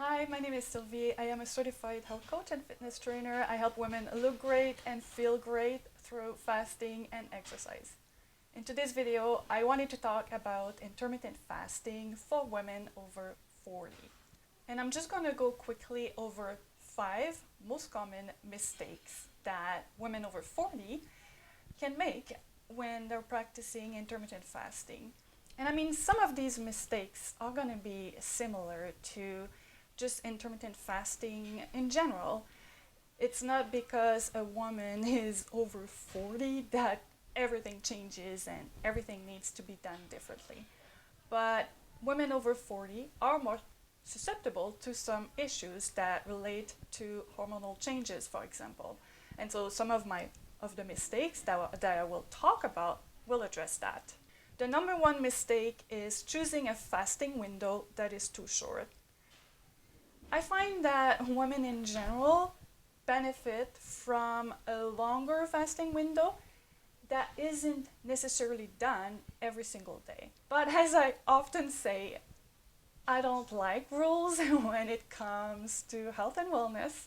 Hi, my name is Sylvie. I am a certified health coach and fitness trainer. I help women look great and feel great through fasting and exercise. In today's video, I wanted to talk about intermittent fasting for women over 40. And I'm just going to go quickly over 5 most common mistakes that women over 40 can make when they're practicing intermittent fasting. And I mean, some of these mistakes are going to be similar to just intermittent fasting in general. It's not because a woman is over 40 that everything changes and everything needs to be done differently. But women over 40 are more susceptible to some issues that relate to hormonal changes, for example. And so some of the mistakes that I will talk about will address that. The number one mistake is choosing a fasting window that is too short. I find that women in general benefit from a longer fasting window that isn't necessarily done every single day. But as I often say, I don't like rules when it comes to health and wellness.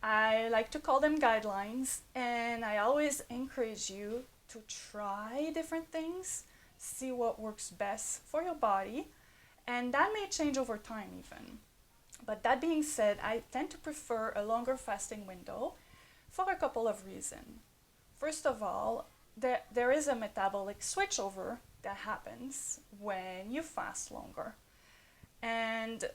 I like to call them guidelines, and I always encourage you to try different things, see what works best for your body, and that may change over time even. But that being said, I tend to prefer a longer fasting window for a couple of reasons. First of all, there is a metabolic switchover that happens when you fast longer. And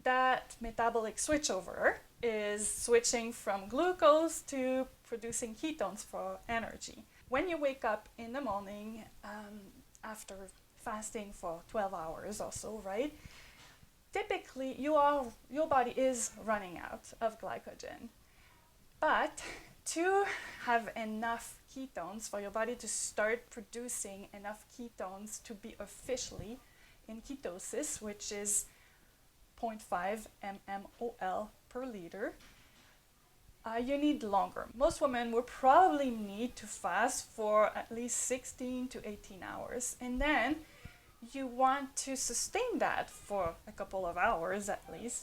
that metabolic switchover is switching from glucose to producing ketones for energy. When you wake up in the morning after fasting for 12 hours or so, right? Typically, your body is running out of glycogen. But to have enough ketones for your body to start producing enough ketones to be officially in ketosis, which is 0.5 mmol per liter, you need longer. Most women will probably need to fast for at least 16 to 18 hours. And then you want to sustain that for a couple of hours at least.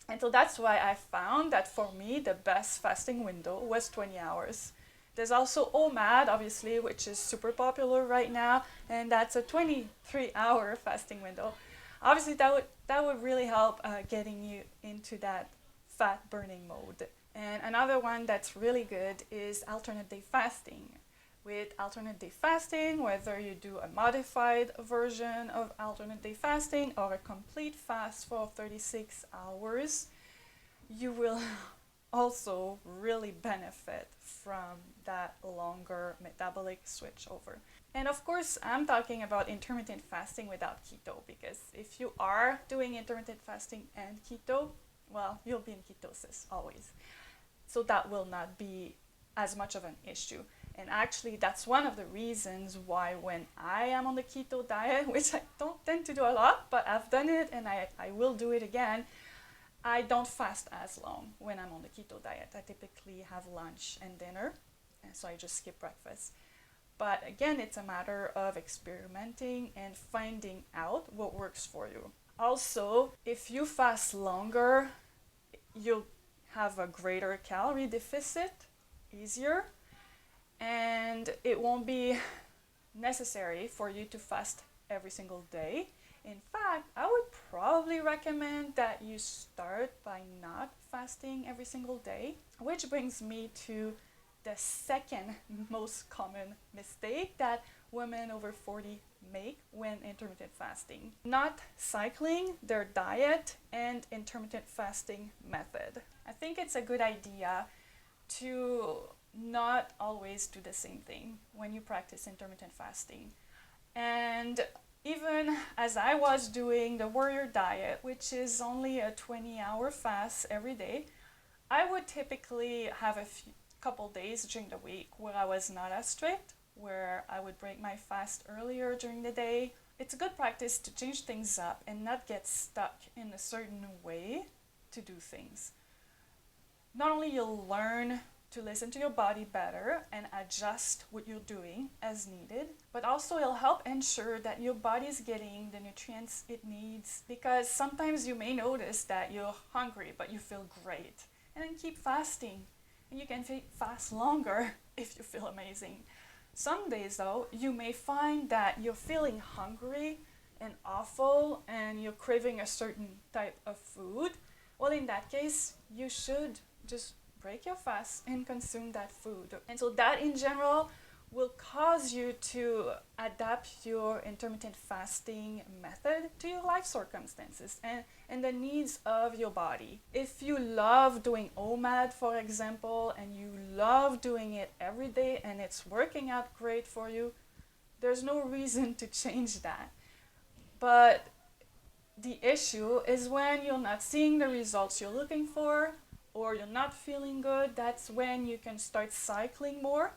And so that's why I found that for me, the best fasting window was 20 hours. There's also OMAD, obviously, which is super popular right now, and that's a 23-hour fasting window. Obviously, that would really help getting you into that fat burning mode. And another one that's really good is alternate day fasting. With alternate day fasting, whether you do a modified version of alternate day fasting or a complete fast for 36 hours, you will also really benefit from that longer metabolic switchover. And of course, I'm talking about intermittent fasting without keto, because if you are doing intermittent fasting and keto, well, you'll be in ketosis always. So that will not be as much of an issue. And actually, that's one of the reasons why when I am on the keto diet, which I don't tend to do a lot, but I've done it and I will do it again, I don't fast as long when I'm on the keto diet. I typically have lunch and dinner, and so I just skip breakfast. But again, it's a matter of experimenting and finding out what works for you. Also, if you fast longer, you'll have a greater calorie deficit, easier, and it won't be necessary for you to fast every single day. In fact, I would probably recommend that you start by not fasting every single day, which brings me to the second most common mistake that women over 40 make when intermittent fasting: not cycling their diet and intermittent fasting method. I think it's a good idea to not always do the same thing when you practice intermittent fasting. And even as I was doing the warrior diet, which is only a 20-hour fast every day, I would typically have a couple days during the week where I was not as strict, where I would break my fast earlier during the day. It's a good practice to change things up and not get stuck in a certain way to do things. Not only you'll learn to listen to your body better and adjust what you're doing as needed. But also it'll help ensure that your body's getting the nutrients it needs, because sometimes you may notice that you're hungry but you feel great, and then keep fasting. And you can fast longer if you feel amazing. Some days though, you may find that you're feeling hungry and awful and you're craving a certain type of food. Well, in that case, you should just break your fast and consume that food. And so that in general will cause you to adapt your intermittent fasting method to your life circumstances and the needs of your body. If you love doing OMAD, for example, and you love doing it every day and it's working out great for you, there's no reason to change that. But the issue is when you're not seeing the results you're looking for, or you're not feeling good. That's when you can start cycling more.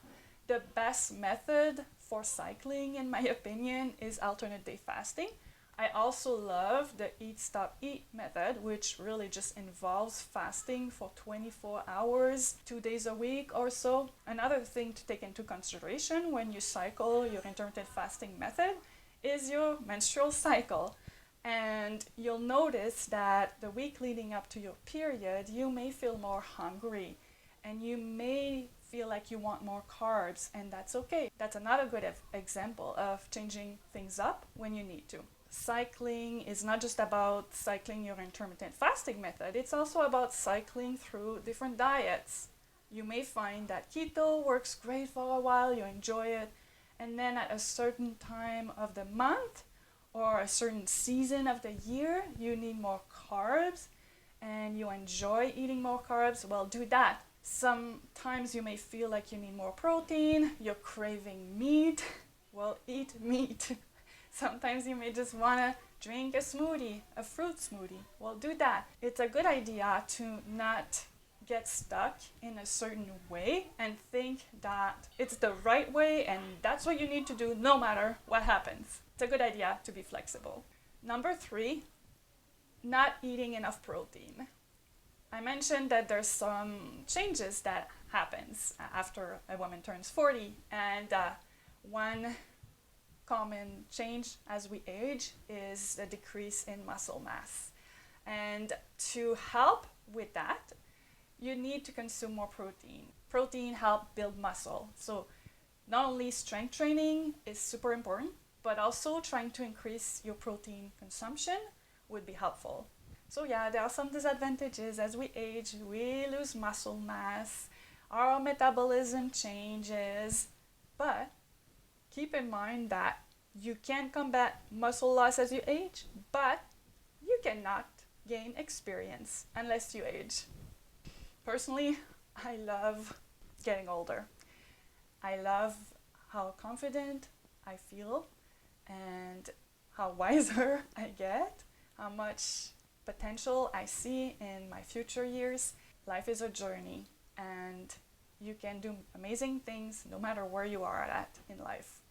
The best method for cycling, in my opinion, is alternate day fasting. I also love the Eat Stop Eat method, which really just involves fasting for 24 hours, 2 days a week or so. Another thing to take into consideration when you cycle your intermittent fasting method is your menstrual cycle. And you'll notice that the week leading up to your period, you may feel more hungry and you may feel like you want more carbs, and that's okay. That's another good example of changing things up when you need to. Cycling is not just about cycling your intermittent fasting method, it's also about cycling through different diets. You may find that keto works great for a while, you enjoy it, and then at a certain time of the month or a certain season of the year, you need more carbs and you enjoy eating more carbs. Well, do that. Sometimes you may feel like you need more protein, you're craving meat. Well, eat meat. Sometimes you may just want to drink a smoothie, a fruit smoothie. Well, do that. It's a good idea to not get stuck in a certain way and think that it's the right way and that's what you need to do no matter what happens. It's a good idea to be flexible. Number 3, not eating enough protein. I mentioned that there's some changes that happens after a woman turns 40, and one common change as we age is the decrease in muscle mass. And to help with that, you need to consume more protein. Protein helps build muscle. So not only strength training is super important, but also trying to increase your protein consumption would be helpful. So yeah, there are some disadvantages. As we age, we lose muscle mass, our metabolism changes, but keep in mind that you can combat muscle loss as you age, but you cannot gain experience unless you age. Personally, I love getting older. I love how confident I feel and how wiser I get, how much potential I see in my future years. Life is a journey and you can do amazing things no matter where you are at in life.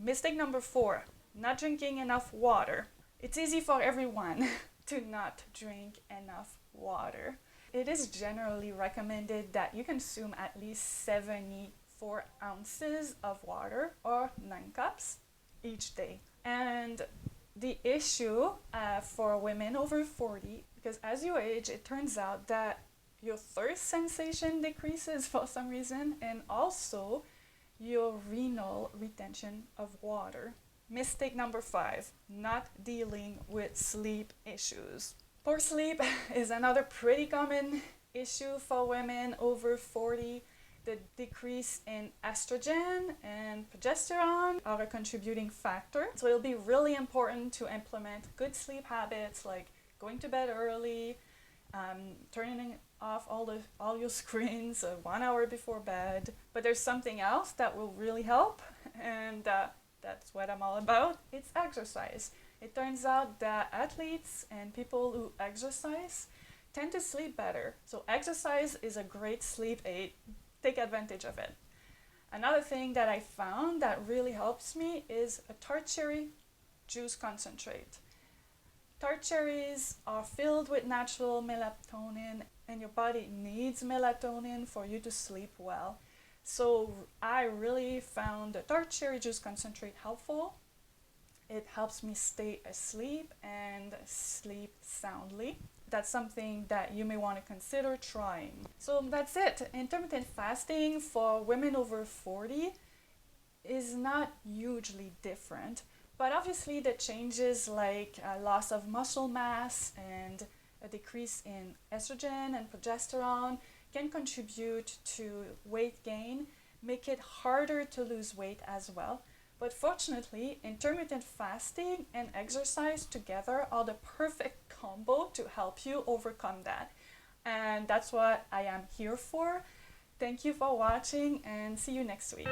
Mistake number 4, not drinking enough water. It's easy for everyone to not drink enough water. It is generally recommended that you consume at least 74 ounces of water, or 9 cups, each day. And the issue for women over 40, because as you age, it turns out that your thirst sensation decreases for some reason, and also your renal retention of water. Mistake number 5, not dealing with sleep issues. Poor sleep is another pretty common issue for women over 40. The decrease in estrogen and progesterone are a contributing factor. So it'll be really important to implement good sleep habits like going to bed early, turning off all your screens 1 hour before bed. But there's something else that will really help, and that's what I'm all about. It's exercise. It turns out that athletes and people who exercise tend to sleep better. So exercise is a great sleep aid. Take advantage of it. Another thing that I found that really helps me is a tart cherry juice concentrate. Tart cherries are filled with natural melatonin, and your body needs melatonin for you to sleep well. So I really found the tart cherry juice concentrate helpful. It helps me stay asleep and sleep soundly. That's something that you may want to consider trying. So that's it. Intermittent fasting for women over 40 is not hugely different, but obviously the changes like loss of muscle mass and a decrease in estrogen and progesterone can contribute to weight gain, make it harder to lose weight as well. But fortunately, intermittent fasting and exercise together are the perfect combo to help you overcome that. And that's what I am here for. Thank you for watching and see you next week.